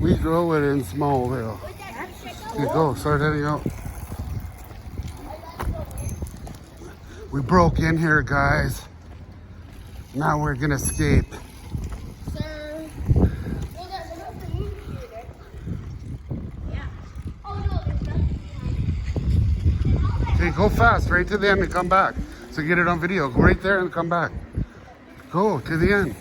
We drove it in Smallville. Here you go, start heading out. We broke in here, guys. Now we're gonna escape. Sir. Well, there's the movie theater. Yeah. Oh, no, there's nothing. Okay, go fast, right to the end and come back. So get it on video. Go right there and come back. Go to the end.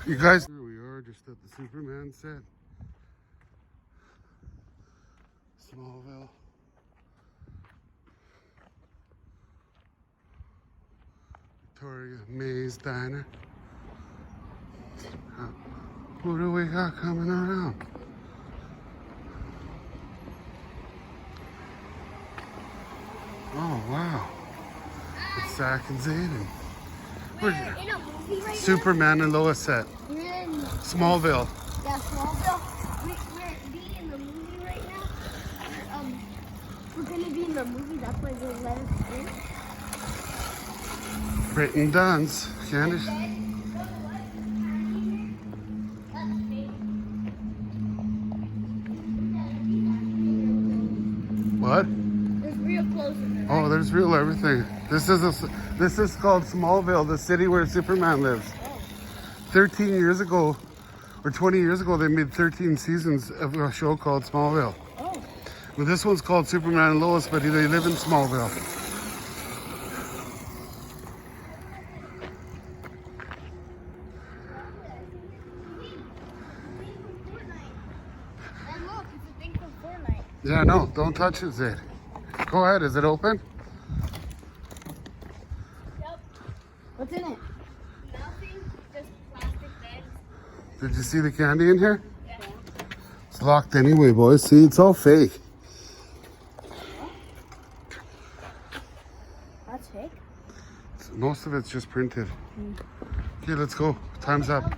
You guys, here we are just at the Superman set. Smallville. Victoria Mays Diner. Who do we got coming around? Oh, wow. It's Zach and Zayden. We're in a movie right Superman and Lois set. now. We're in Smallville. Yeah, Smallville. We're being in the movie right now. We're gonna be in the movie. That's why they let us in. Britton Dunn's. Candace. What? There's real clothes in there. Oh, there's real everything. This is called Smallville, the city where Superman lives. 13 years ago, or 20 years ago, they made 13 seasons of a show called Smallville. Oh. Well, this one's called Superman and Lois, but they live in Smallville. And look, it's a thing from Fortnite. Yeah, no, don't touch it, Zed. Go ahead, is it open? Yep. What's in it? Nothing, just plastic bags. Did you see the candy in here? Yeah. It's locked anyway, boys. See, it's all fake. That's fake. Most of it's just printed. Okay, let's go. Time's up.